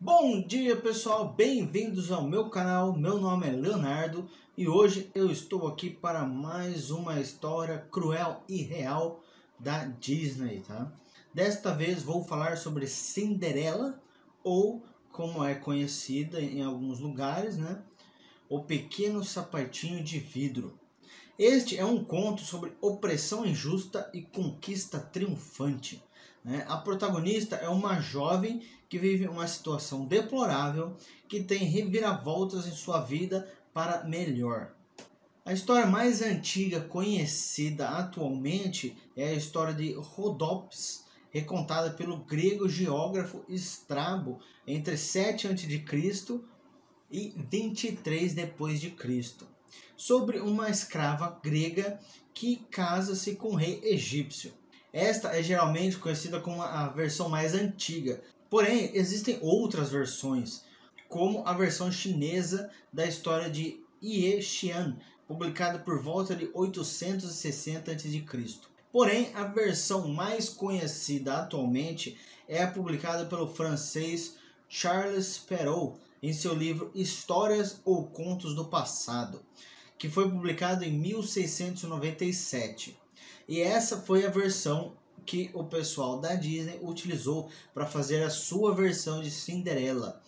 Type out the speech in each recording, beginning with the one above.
Bom dia pessoal, bem-vindos ao meu canal, meu nome é Leonardo e hoje eu estou aqui para mais uma história cruel e real da Disney, tá? Desta vez vou falar sobre Cinderela, ou como é conhecida em alguns lugares, né? O Pequeno Sapatinho de Vidro. Este é um conto sobre opressão injusta e conquista triunfante. A protagonista é uma jovem que vive uma situação deplorável, que tem reviravoltas em sua vida para melhor. A história mais antiga conhecida atualmente é a história de Rodopes, recontada pelo grego geógrafo Estrabo entre 7 a.C. e 23 depois de Cristo, sobre uma escrava grega que casa-se com um rei egípcio. Esta é geralmente conhecida como a versão mais antiga, porém existem outras versões, como a versão chinesa da história de Ye Xian, publicada por volta de 860 a.C. Porém, a versão mais conhecida atualmente é a publicada pelo francês Charles Perrault em seu livro Histórias ou Contos do Passado, que foi publicado em 1697. E essa foi a versão que o pessoal da Disney utilizou para fazer a sua versão de Cinderela.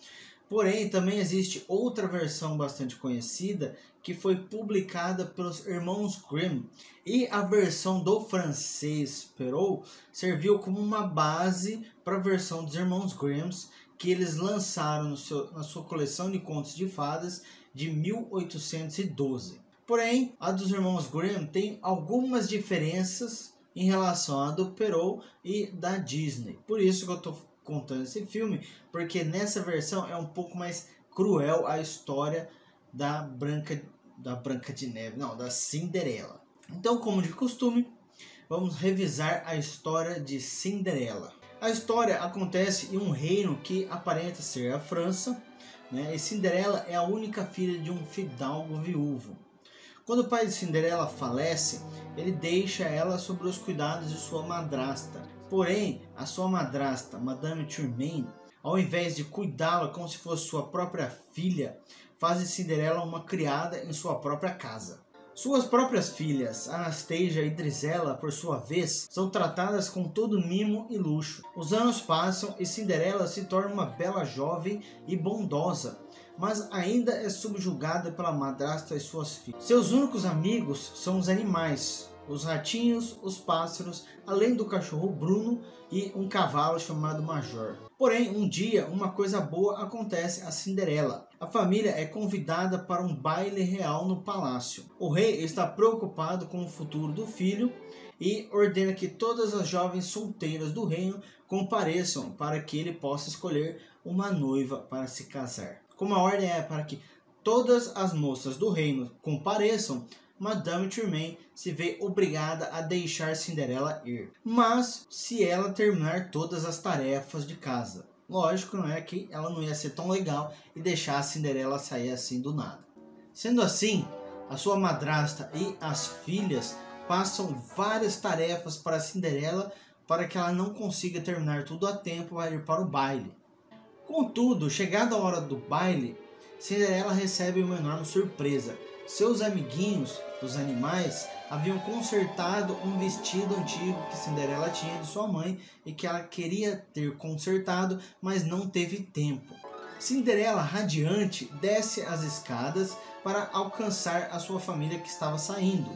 Porém, também existe outra versão bastante conhecida que foi publicada pelos irmãos Grimm. E a versão do francês Perrault serviu como uma base para a versão dos irmãos Grimm, que eles lançaram na sua coleção de contos de fadas de 1812. Porém, a dos irmãos Grimm tem algumas diferenças em relação à do Perrault e da Disney. Por isso que eu estou contando esse filme, porque nessa versão é um pouco mais cruel a história da Branca de Neve, não, da Cinderela. Então, como de costume, vamos revisar a história de Cinderela. A história acontece em um reino que aparenta ser a França, né? E Cinderela é a única filha de um fidalgo viúvo. Quando o pai de Cinderela falece, ele deixa ela sob os cuidados de sua madrasta. Porém, a sua madrasta, Madame Turmain, ao invés de cuidá-la como se fosse sua própria filha, faz de Cinderela uma criada em sua própria casa. Suas próprias filhas, Anastasia e Drizella, por sua vez, são tratadas com todo mimo e luxo. Os anos passam e Cinderela se torna uma bela jovem e bondosa, mas ainda é subjugada pela madrasta e suas filhas. Seus únicos amigos são os animais, os ratinhos, os pássaros, além do cachorro Bruno e um cavalo chamado Major. Porém, um dia, uma coisa boa acontece a Cinderela. A família é convidada para um baile real no palácio. O rei está preocupado com o futuro do filho e ordena que todas as jovens solteiras do reino compareçam para que ele possa escolher uma noiva para se casar. Como a ordem é para que todas as moças do reino compareçam, Madame Turmain se vê obrigada a deixar Cinderela ir, mas se ela terminar todas as tarefas de casa. Lógico, não é que ela não ia ser tão legal e deixar a Cinderela sair assim do nada. Sendo assim, a sua madrasta e as filhas passam várias tarefas para Cinderela para que ela não consiga terminar tudo a tempo para ir para o baile. Contudo, chegada a hora do baile, Cinderela recebe uma enorme surpresa. Seus amiguinhos, os animais, haviam consertado um vestido antigo que Cinderela tinha de sua mãe e que ela queria ter consertado, mas não teve tempo. Cinderela, radiante, desce as escadas para alcançar a sua família que estava saindo.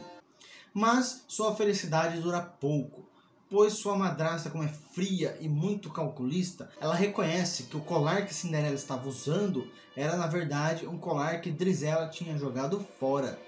Mas sua felicidade dura pouco, pois sua madrasta, como é fria e muito calculista, ela reconhece que o colar que Cinderela estava usando era na verdade um colar que Drizella tinha jogado fora,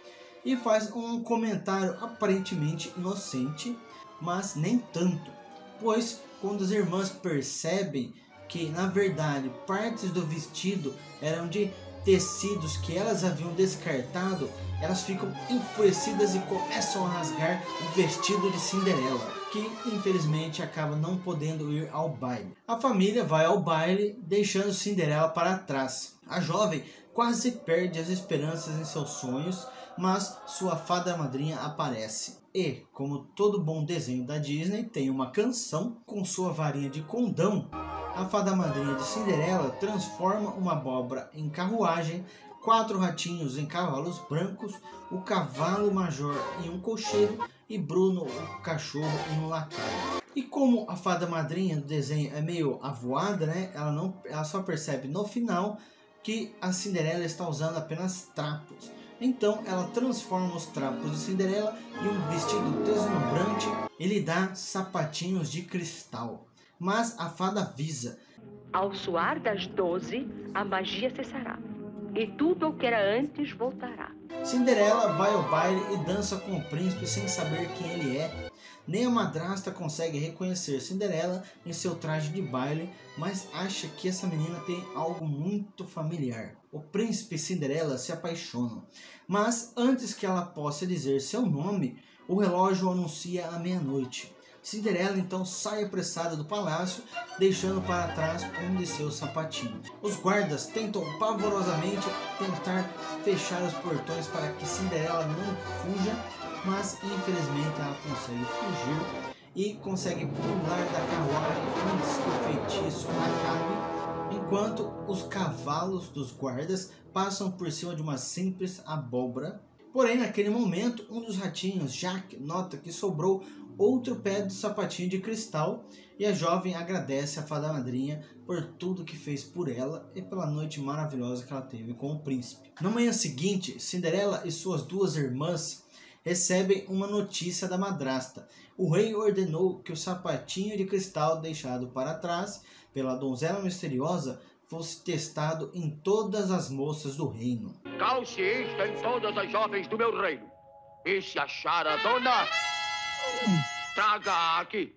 e faz um comentário aparentemente inocente, mas nem tanto, pois quando as irmãs percebem que na verdade partes do vestido eram de tecidos que elas haviam descartado, elas ficam enfurecidas e começam a rasgar o vestido de Cinderela, que infelizmente acaba não podendo ir ao baile. A família vai ao baile, deixando Cinderela para trás. A jovem quase perde as esperanças em seus sonhos, mas sua fada madrinha aparece. E, como todo bom desenho da Disney, tem uma canção com sua varinha de condão. a fada madrinha de Cinderela transforma uma abóbora em carruagem, 4 ratinhos em cavalos brancos, o cavalo major em um cocheiro e Bruno, o cachorro, em um lacaio. E como a fada madrinha do desenho é meio avoada, né? Ela só percebe no final que a Cinderela está usando apenas trapos. Então ela transforma os trapos de Cinderela em um vestido deslumbrante e lhe dá sapatinhos de cristal. Mas a fada avisa: ao soar das 12, a magia cessará, e tudo o que era antes voltará. Cinderela vai ao baile e dança com o príncipe sem saber quem ele é. Nem a madrasta consegue reconhecer Cinderela em seu traje de baile, mas acha que essa menina tem algo muito familiar. O príncipe e Cinderela se apaixonam, mas antes que ela possa dizer seu nome, o relógio anuncia a meia-noite. Cinderela então sai apressada do palácio, deixando para trás um de seus sapatinhos. Os guardas tentam pavorosamente fechar os portões para que Cinderela não fuja, mas infelizmente ela consegue fugir e consegue pular da carruagem antes que o feitiço acabe, enquanto os cavalos dos guardas passam por cima de uma simples abóbora. Porém, naquele momento, um dos ratinhos, Jack, nota que sobrou outro pé do sapatinho de cristal e a jovem agradece a fada madrinha por tudo que fez por ela e pela noite maravilhosa que ela teve com o príncipe. Na manhã seguinte, Cinderela e suas 2 irmãs recebem uma notícia da madrasta. O rei ordenou que o sapatinho de cristal deixado para trás pela donzela misteriosa fosse testado em todas as moças do reino. Calce isto em todas as jovens do meu reino. E se achar a dona, traga aqui.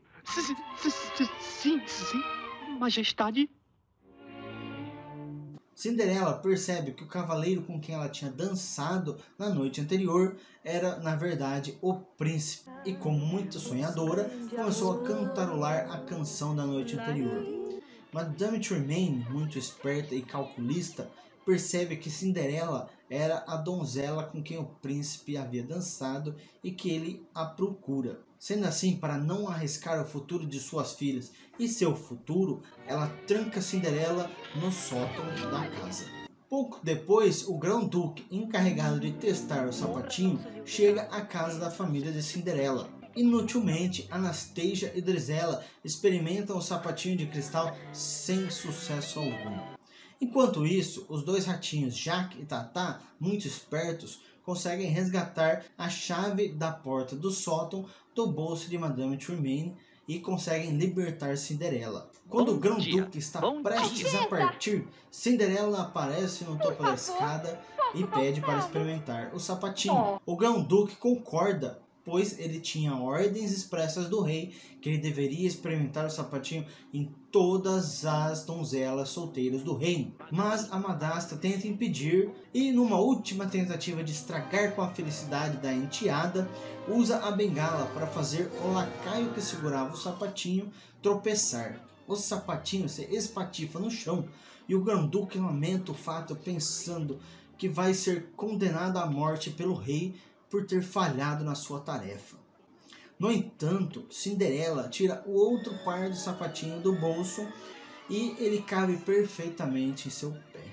Sim, majestade. Cinderela percebe que o cavaleiro com quem ela tinha dançado na noite anterior era, na verdade, o príncipe. E como muito sonhadora, começou a cantarolar a canção da noite anterior. Madame Tremaine, muito esperta e calculista, percebe que Cinderela era a donzela com quem o príncipe havia dançado e que ele a procura. Sendo assim, para não arriscar o futuro de suas filhas e seu futuro, ela tranca Cinderela no sótão da casa. Pouco depois, o grão-duque, encarregado de testar o sapatinho, chega à casa da família de Cinderela. Inutilmente, Anastasia e Drizella experimentam o sapatinho de cristal sem sucesso algum. Enquanto isso, os 2 ratinhos, Jack e Tatá, muito espertos, conseguem resgatar a chave da porta do sótão do bolso de Madame Tremaine e conseguem libertar Cinderela. Quando o grão-duque está prestes a partir, Cinderela aparece no topo da escada e pede para experimentar o sapatinho. O grão-duque concorda, pois ele tinha ordens expressas do rei que ele deveria experimentar o sapatinho em todas as donzelas solteiras do reino. Mas a madrasta tenta impedir e, numa última tentativa de estragar com a felicidade da enteada, usa a bengala para fazer o lacaio que segurava o sapatinho tropeçar. O sapatinho se espatifa no chão e o grão-duque lamenta o fato, pensando que vai ser condenado à morte pelo rei por ter falhado na sua tarefa. No entanto, Cinderela tira o outro par de sapatinho do bolso e ele cabe perfeitamente em seu pé.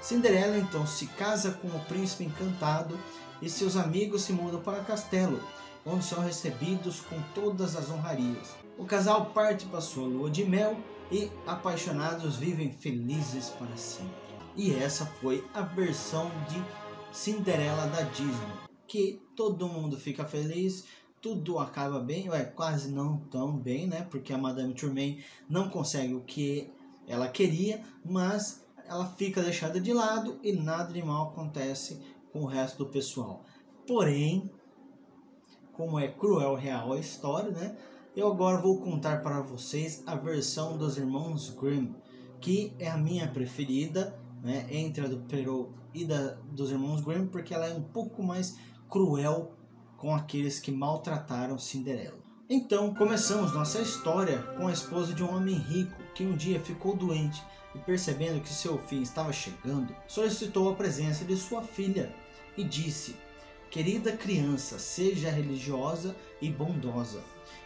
Cinderela então se casa com o príncipe encantado e seus amigos se mudam para o castelo, onde são recebidos com todas as honrarias. O casal parte para sua lua de mel e, apaixonados, vivem felizes para sempre. E essa foi a versão de Cinderela da Disney, que todo mundo fica feliz, tudo acaba bem, quase não tão bem, né? Porque a Madame Tremaine não consegue o que ela queria, mas ela fica deixada de lado e nada de mal acontece com o resto do pessoal. Porém, como é cruel real a história, né? Eu agora vou contar para vocês a versão dos irmãos Grimm, que é a minha preferida, né? Entre a do Perrault e dos irmãos Grimm, porque ela é um pouco mais cruel com aqueles que maltrataram Cinderela. Então, começamos nossa história com a esposa de um homem rico que um dia ficou doente e, percebendo que seu fim estava chegando, solicitou a presença de sua filha e disse: querida criança, seja religiosa e bondosa,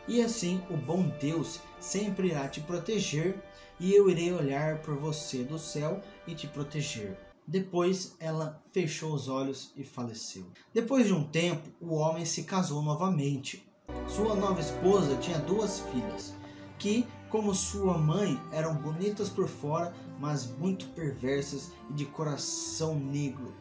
e assim o bom Deus sempre irá te proteger, e eu irei olhar por você do céu e te proteger. Depois ela fechou os olhos e faleceu. Depois de um tempo, o homem se casou novamente. Sua nova esposa tinha 2 filhas, que, como sua mãe, eram bonitas por fora, mas muito perversas e de coração negro.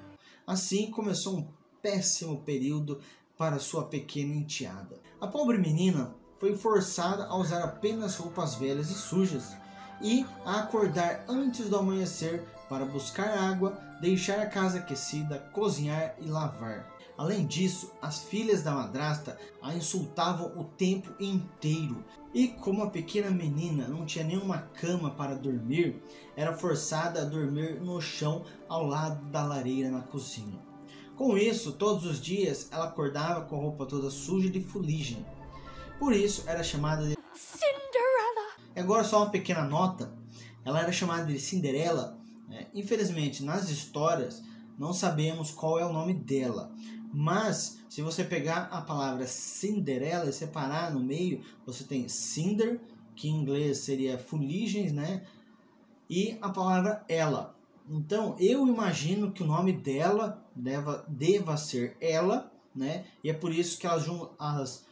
Assim começou um péssimo período para sua pequena enteada. A pobre menina foi forçada a usar apenas roupas velhas e sujas e a acordar antes do amanhecer para buscar água, deixar a casa aquecida, cozinhar e lavar. Além disso, as filhas da madrasta a insultavam o tempo inteiro. E como a pequena menina não tinha nenhuma cama para dormir, era forçada a dormir no chão ao lado da lareira na cozinha. Com isso, todos os dias ela acordava com a roupa toda suja de fuligem. Por isso era chamada de Cinderela. E agora só uma pequena nota, ela era chamada de Cinderela. Infelizmente, nas histórias não sabemos qual é o nome dela. Mas, se você pegar a palavra Cinderela e separar no meio, você tem Cinder, que em inglês seria fuligem, né? E a palavra ela. Então, eu imagino que o nome dela deva ser ela, né? E é por isso que as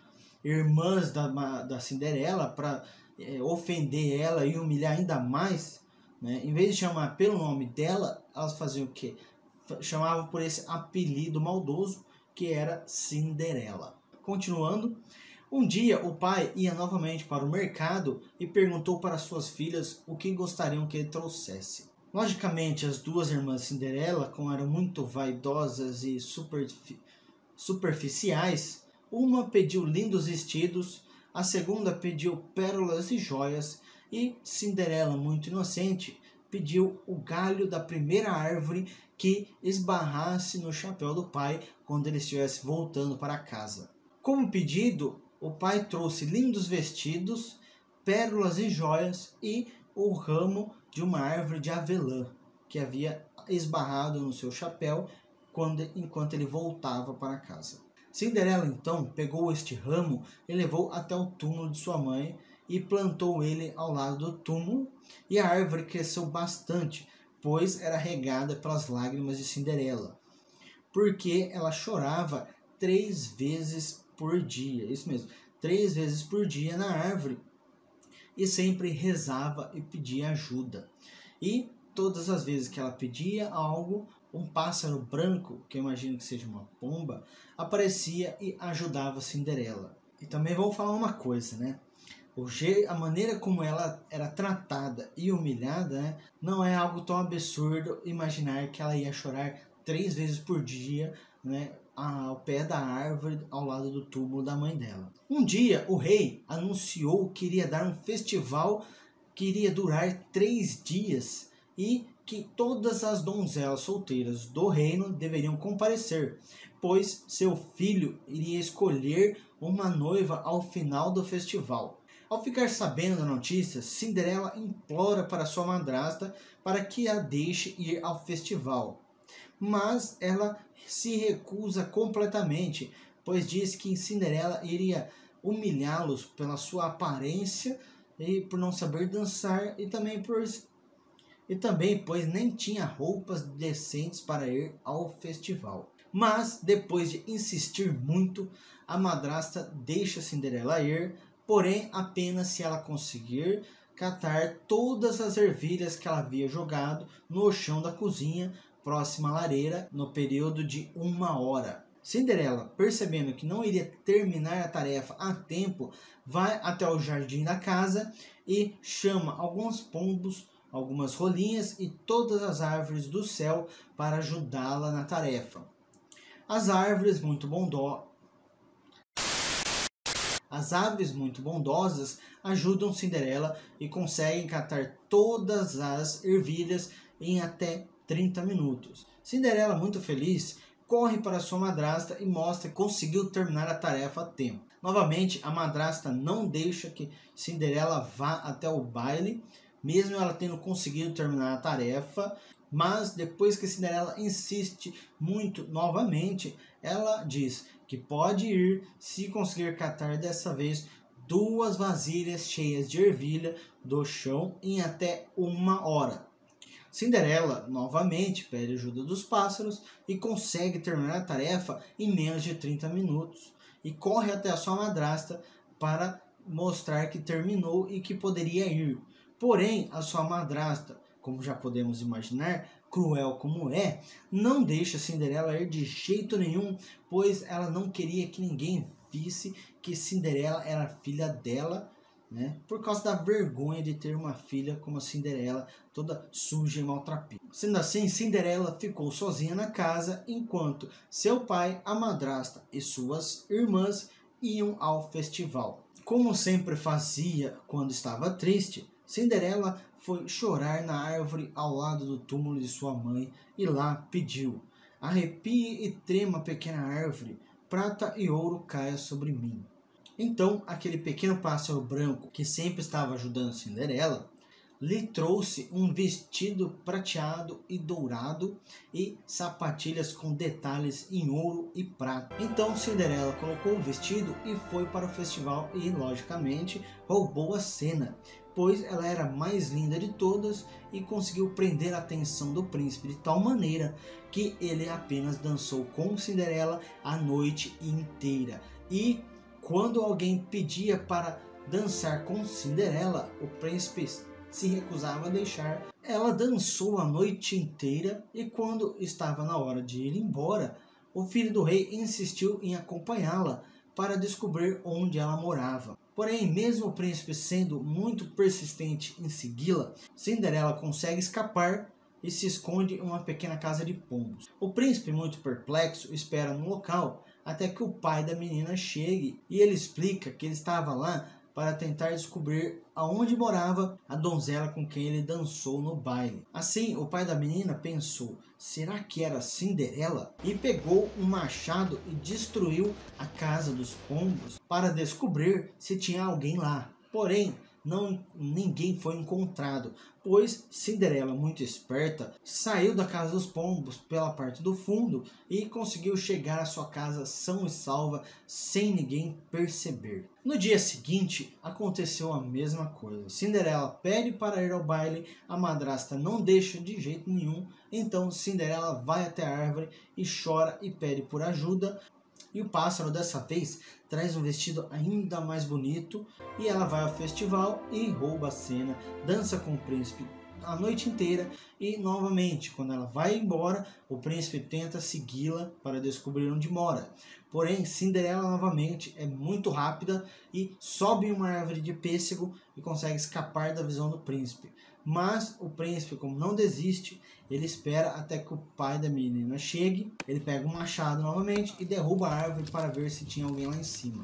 irmãs da Cinderela, para ofender ela e humilhar ainda mais, né? Em vez de chamar pelo nome dela, elas faziam o quê? Chamavam por esse apelido maldoso, que era Cinderela. Continuando, um dia o pai ia novamente para o mercado e perguntou para suas filhas o que gostariam que ele trouxesse. Logicamente, as 2 irmãs Cinderela, como eram muito vaidosas e superficiais, uma pediu lindos vestidos, a segunda pediu pérolas e joias, e Cinderela, muito inocente, pediu o galho da primeira árvore que esbarrasse no chapéu do pai quando ele estivesse voltando para casa. Como pedido, o pai trouxe lindos vestidos, pérolas e joias e o ramo de uma árvore de avelã que havia esbarrado no seu chapéu enquanto ele voltava para casa. Cinderela então pegou este ramo e levou até o túmulo de sua mãe e plantou ele ao lado do túmulo, e a árvore cresceu bastante, pois era regada pelas lágrimas de Cinderela, porque ela chorava 3 vezes por dia, isso mesmo, 3 vezes por dia na árvore, e sempre rezava e pedia ajuda. E todas as vezes que ela pedia algo, um pássaro branco, que eu imagino que seja uma pomba, aparecia e ajudava Cinderela. E também vou falar uma coisa, né? A maneira como ela era tratada e humilhada, né, não é algo tão absurdo imaginar que ela ia chorar 3 vezes por dia, né, ao pé da árvore ao lado do túmulo da mãe dela. Um dia o rei anunciou que iria dar um festival que iria durar 3 dias e que todas as donzelas solteiras do reino deveriam comparecer, pois seu filho iria escolher uma noiva ao final do festival. Ao ficar sabendo da notícia, Cinderela implora para sua madrasta para que a deixe ir ao festival. Mas ela se recusa completamente, pois diz que Cinderela iria humilhá-los pela sua aparência e por não saber dançar e também pois nem tinha roupas decentes para ir ao festival. Mas depois de insistir muito, a madrasta deixa Cinderela ir, porém apenas se ela conseguir catar todas as ervilhas que ela havia jogado no chão da cozinha próxima à lareira no período de 1 hora. Cinderela, percebendo que não iria terminar a tarefa a tempo, vai até o jardim da casa e chama alguns pombos, algumas rolinhas e todas as árvores do céu para ajudá-la na tarefa. As aves muito bondosas ajudam Cinderela e conseguem catar todas as ervilhas em até 30 minutos. Cinderela, muito feliz, corre para sua madrasta e mostra que conseguiu terminar a tarefa a tempo. Novamente, a madrasta não deixa que Cinderela vá até o baile, mesmo ela tendo conseguido terminar a tarefa. Mas depois que Cinderela insiste muito novamente, ela diz que pode ir se conseguir catar dessa vez 2 vasilhas cheias de ervilha do chão em até 1 hora. Cinderela novamente pede ajuda dos pássaros e consegue terminar a tarefa em menos de 30 minutos. E corre até a sua madrasta para mostrar que terminou e que poderia ir. Porém, a sua madrasta, como já podemos imaginar, cruel como é, não deixa Cinderela ir de jeito nenhum, pois ela não queria que ninguém visse que Cinderela era filha dela, né? Por causa da vergonha de ter uma filha como a Cinderela, toda suja e maltrapilha. Sendo assim, Cinderela ficou sozinha na casa, enquanto seu pai, a madrasta e suas irmãs iam ao festival. Como sempre fazia quando estava triste, Cinderela foi chorar na árvore ao lado do túmulo de sua mãe e lá pediu: "Arrepie e trema, pequena árvore, prata e ouro caia sobre mim." Então, aquele pequeno pássaro branco que sempre estava ajudando Cinderela lhe trouxe um vestido prateado e dourado e sapatilhas com detalhes em ouro e prata. Então Cinderela colocou o vestido e foi para o festival e, logicamente, roubou a cena, pois ela era a mais linda de todas e conseguiu prender a atenção do príncipe de tal maneira que ele apenas dançou com Cinderela a noite inteira. E quando alguém pedia para dançar com Cinderela, o príncipe se recusava a deixar. Ela dançou a noite inteira e quando estava na hora de ir embora, o filho do rei insistiu em acompanhá-la para descobrir onde ela morava. Porém, mesmo o príncipe sendo muito persistente em segui-la, Cinderela consegue escapar e se esconde em uma pequena casa de pombos. O príncipe, muito perplexo, espera no local até que o pai da menina chegue e ele explica que ele estava lá para tentar descobrir aonde morava a donzela com quem ele dançou no baile. Assim, o pai da menina pensou: será que era Cinderela? E pegou um machado e destruiu a casa dos pombos para descobrir se tinha alguém lá. Porém, ninguém foi encontrado, pois Cinderela, muito esperta, saiu da casa dos pombos pela parte do fundo e conseguiu chegar à sua casa são e salva sem ninguém perceber. No dia seguinte aconteceu a mesma coisa. Cinderela pede para ir ao baile, a madrasta não deixa de jeito nenhum, então Cinderela vai até a árvore e chora e pede por ajuda. E o pássaro dessa vez traz um vestido ainda mais bonito e ela vai ao festival e rouba a cena, dança com o príncipe a noite inteira e novamente, quando ela vai embora, o príncipe tenta segui-la para descobrir onde mora. Porém, Cinderela novamente é muito rápida e sobe em uma árvore de pêssego e consegue escapar da visão do príncipe. Mas o príncipe, como não desiste, ele espera até que o pai da menina chegue. Ele pega um machado novamente e derruba a árvore para ver se tinha alguém lá em cima.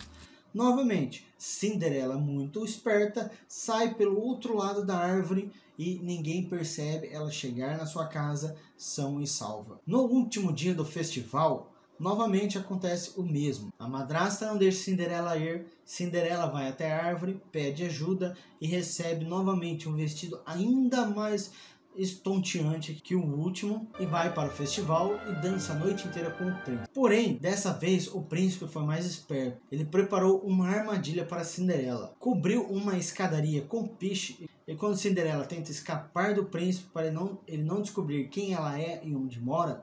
Novamente, Cinderela, muito esperta, sai pelo outro lado da árvore e ninguém percebe ela chegar na sua casa são e salva. No último dia do festival, novamente acontece o mesmo. A madrasta não deixa Cinderela ir. Cinderela vai até a árvore, pede ajuda e recebe novamente um vestido ainda mais estonteante que o último e vai para o festival e dança a noite inteira com o príncipe. Porém, dessa vez o príncipe foi mais esperto. Ele preparou uma armadilha para Cinderela, cobriu uma escadaria com piche e quando Cinderela tenta escapar do príncipe para ele não descobrir quem ela é e onde mora,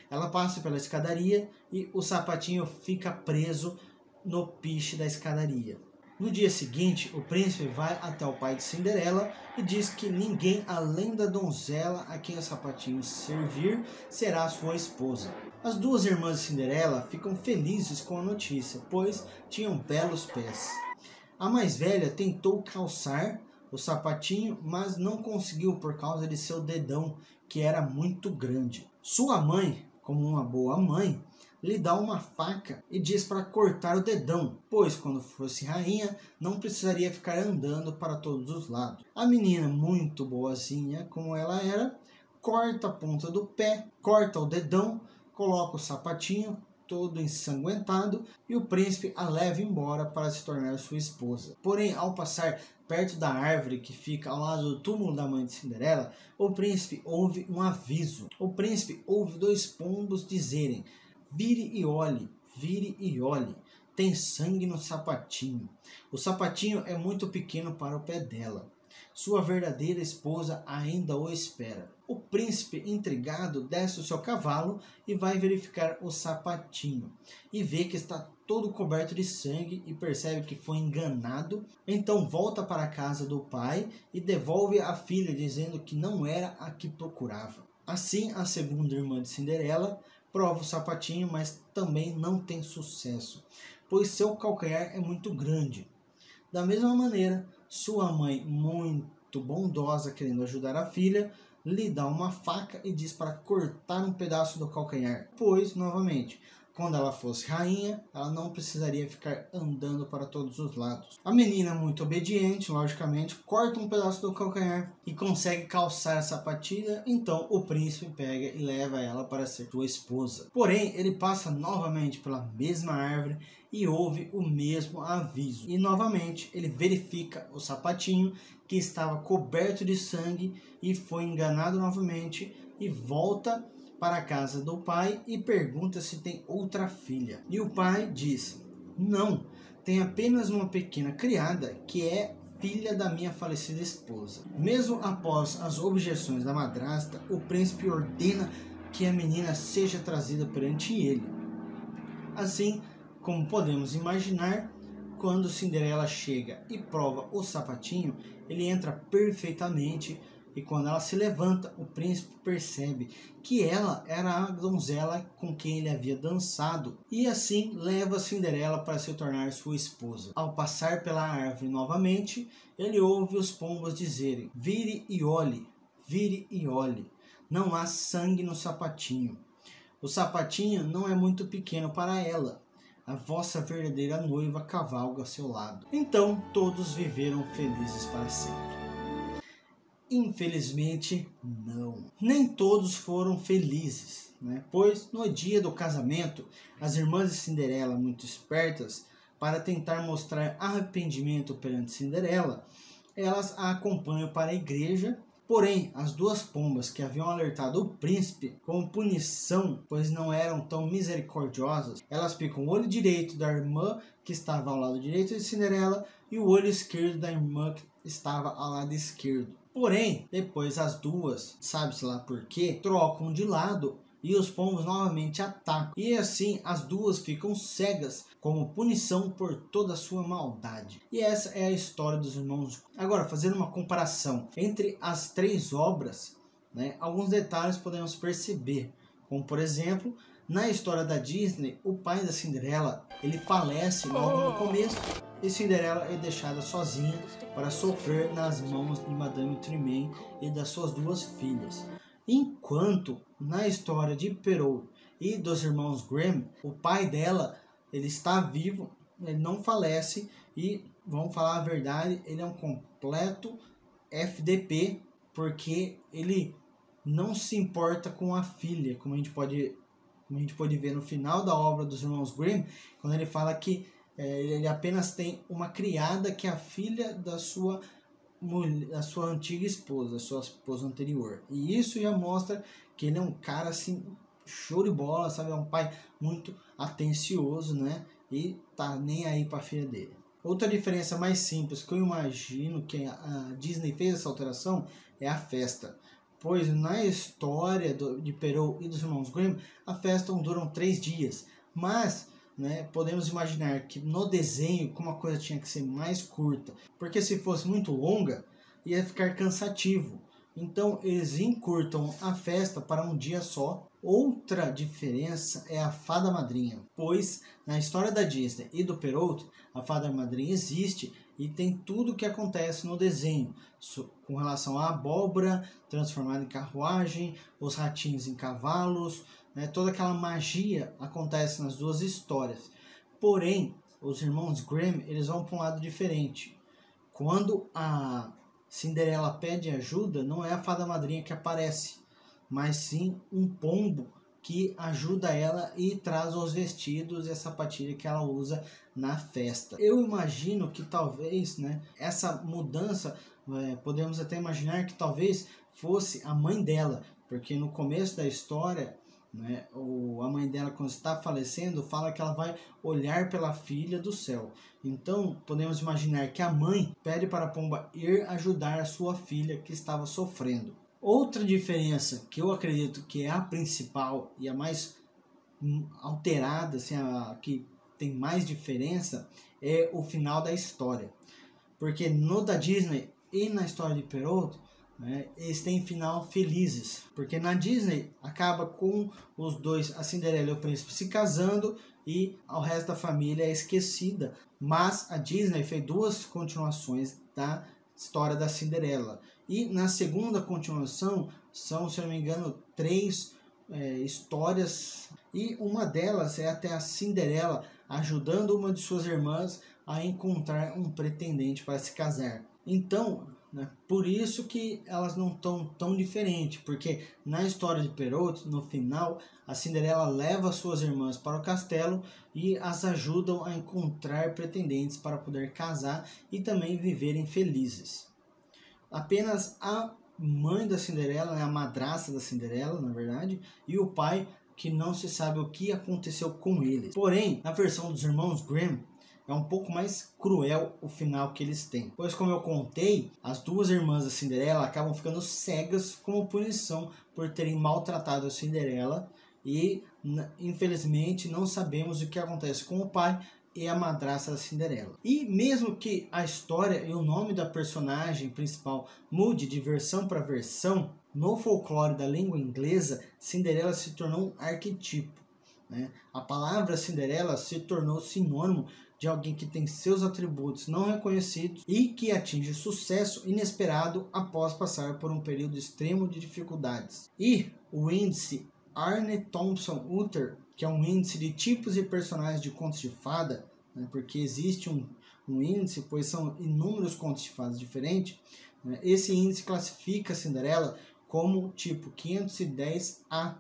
ela passa pela escadaria e o sapatinho fica preso no piche da escadaria. No dia seguinte, o príncipe vai até o pai de Cinderela e diz que ninguém além da donzela a quem o sapatinho servir será sua esposa. As duas irmãs de Cinderela ficam felizes com a notícia, pois tinham belos pés. A mais velha tentou calçar o sapatinho, mas não conseguiu por causa de seu dedão, que era muito grande. Sua mãe, como uma boa mãe, lhe dá uma faca e diz para cortar o dedão, pois quando fosse rainha não precisaria ficar andando para todos os lados. A menina, muito boazinha como ela era, corta a ponta do pé, corta o dedão, coloca o sapatinho, todo ensanguentado e o príncipe a leva embora para se tornar sua esposa. Porém, ao passar perto da árvore que fica ao lado do túmulo da mãe de Cinderela, o príncipe ouve um aviso. O príncipe ouve 2 pombos dizerem: vire e olhe, tem sangue no sapatinho. O sapatinho é muito pequeno para o pé dela. Sua verdadeira esposa ainda o espera. O príncipe, intrigado, desce o seu cavalo e vai verificar o sapatinho. E vê que está todo coberto de sangue e percebe que foi enganado. Então volta para a casa do pai e devolve a filha, dizendo que não era a que procurava. Assim, a segunda irmã de Cinderela prova o sapatinho, mas também não tem sucesso, pois seu calcanhar é muito grande. Da mesma maneira, sua mãe, muito bondosa, querendo ajudar a filha, lhe dá uma faca e diz para cortar um pedaço do calcanhar, pois, novamente, quando ela fosse rainha, ela não precisaria ficar andando para todos os lados. A menina, muito obediente, logicamente, corta um pedaço do calcanhar e consegue calçar a sapatilha. Então o príncipe pega e leva ela para ser sua esposa. Porém, ele passa novamente pela mesma árvore e ouve o mesmo aviso. E novamente ele verifica o sapatinho que estava coberto de sangue e foi enganado novamente e volta para a casa do pai e pergunta se tem outra filha. E o pai diz: não, tem apenas uma pequena criada que é filha da minha falecida esposa. Mesmo após as objeções da madrasta, o príncipe ordena que a menina seja trazida perante ele. Assim, como podemos imaginar, quando Cinderela chega e prova o sapatinho, ele entra perfeitamente. E quando ela se levanta, o príncipe percebe que ela era a donzela com quem ele havia dançado. E assim leva Cinderela para se tornar sua esposa. Ao passar pela árvore novamente, ele ouve os pombos dizerem: vire e olhe, não há sangue no sapatinho. O sapatinho não é muito pequeno para ela. A vossa verdadeira noiva cavalga ao seu lado. Então todos viveram felizes para sempre. Infelizmente, não. Nem todos foram felizes, né? Pois no dia do casamento, as irmãs de Cinderela, muito espertas, para tentar mostrar arrependimento perante Cinderela, elas a acompanham para a igreja. Porém, as 2 pombas que haviam alertado o príncipe como punição, pois não eram tão misericordiosas, elas picam o olho direito da irmã que estava ao lado direito de Cinderela e o olho esquerdo da irmã que estava ao lado esquerdo. Porém, depois as 2, sabe-se lá por quê, trocam de lado e os pombos novamente atacam. E assim as 2 ficam cegas como punição por toda a sua maldade. E essa é a história dos irmãos. Agora, fazendo uma comparação entre as 3 obras, né, alguns detalhes podemos perceber. Como por exemplo, na história da Disney, o pai da Cinderela, ele falece logo no começo. E Cinderela é deixada sozinha para sofrer nas mãos de Madame Tremaine e das suas 2 filhas. Enquanto na história de Perrault e dos irmãos Grimm, o pai dela, ele está vivo, ele não falece e, vamos falar a verdade, ele é um completo FDP, porque ele não se importa com a filha, como a gente pode ver no final da obra dos irmãos Grimm, quando ele fala que ele apenas tem uma criada que é a filha da sua antiga esposa, da sua esposa anterior. E isso já mostra que ele é um cara assim, show de bola, sabe? É um pai muito atencioso, né? E tá nem aí para a filha dele. Outra diferença mais simples que eu imagino que a Disney fez essa alteração é a festa. Pois na história de Perrault e dos irmãos Grimm, a festa dura 3 dias. Mas né, podemos imaginar que no desenho, como a coisa tinha que ser mais curta, porque se fosse muito longa, ia ficar cansativo. Então eles encurtam a festa para um dia só. Outra diferença é a fada madrinha, pois na história da Disney e do Perrault, a fada madrinha existe e tem tudo o que acontece no desenho, com relação à abóbora transformada em carruagem, os ratinhos em cavalos, né, toda aquela magia acontece nas 2 histórias. Porém, os irmãos Grimm, eles vão para um lado diferente. Quando a Cinderela pede ajuda, não é a fada madrinha que aparece, mas sim um pombo que ajuda ela e traz os vestidos e a sapatilha que ela usa na festa. Eu imagino que talvez, né, essa mudança, podemos até imaginar que talvez fosse a mãe dela, porque no começo da história, né, a mãe dela, quando está falecendo, fala que ela vai olhar pela filha do céu. Então podemos imaginar que a mãe pede para a pomba ir ajudar a sua filha que estava sofrendo. Outra diferença que eu acredito que é a principal e a mais alterada, assim, a que tem mais diferença, é o final da história. Porque no da Disney e na história de Perrault, né, eles têm final felizes. Porque na Disney acaba com os dois, a Cinderela e o príncipe, se casando e o resto da família é esquecida. Mas a Disney fez 2 continuações da história da Cinderela. E na segunda continuação são, se eu não me engano, 3 histórias. E uma delas é até a Cinderela ajudando uma de suas irmãs a encontrar um pretendente para se casar. Então, né, por isso que elas não estão tão diferentes, porque na história de Perrault, no final, a Cinderela leva suas irmãs para o castelo e as ajudam a encontrar pretendentes para poder casar e também viverem felizes. Apenas a mãe da Cinderela, né, a madrasta da Cinderela, na verdade, e o pai, que não se sabe o que aconteceu com eles. Porém, na versão dos irmãos Grimm, é um pouco mais cruel o final que eles têm. Pois, como eu contei, as 2 irmãs da Cinderela acabam ficando cegas como punição por terem maltratado a Cinderela. E, infelizmente, não sabemos o que acontece com o pai e a madrasta da Cinderela. E mesmo que a história e o nome da personagem principal mude de versão para versão, no folclore da língua inglesa, Cinderela se tornou um arquetipo, né? A palavra Cinderela se tornou sinônimo de alguém que tem seus atributos não reconhecidos e que atinge sucesso inesperado após passar por um período extremo de dificuldades. E o índice Arne Thompson Utter, que é um índice de tipos e personagens de contos de fada, né, porque existe um índice, pois são inúmeros contos de fadas diferentes, né, esse índice classifica a Cinderela como tipo 510A,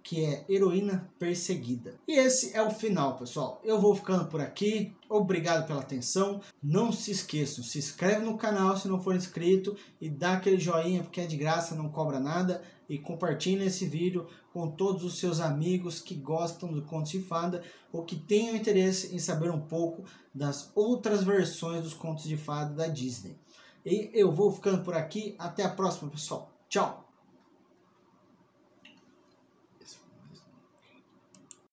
que é heroína perseguida. E esse é o final, pessoal. Eu vou ficando por aqui. Obrigado pela atenção. Não se esqueçam, se inscreve no canal se não for inscrito e dá aquele joinha porque é de graça, não cobra nada. E compartilhe esse vídeo com todos os seus amigos que gostam do contos de fada ou que tenham interesse em saber um pouco das outras versões dos contos de fada da Disney. E eu vou ficando por aqui. Até a próxima, pessoal. Tchau!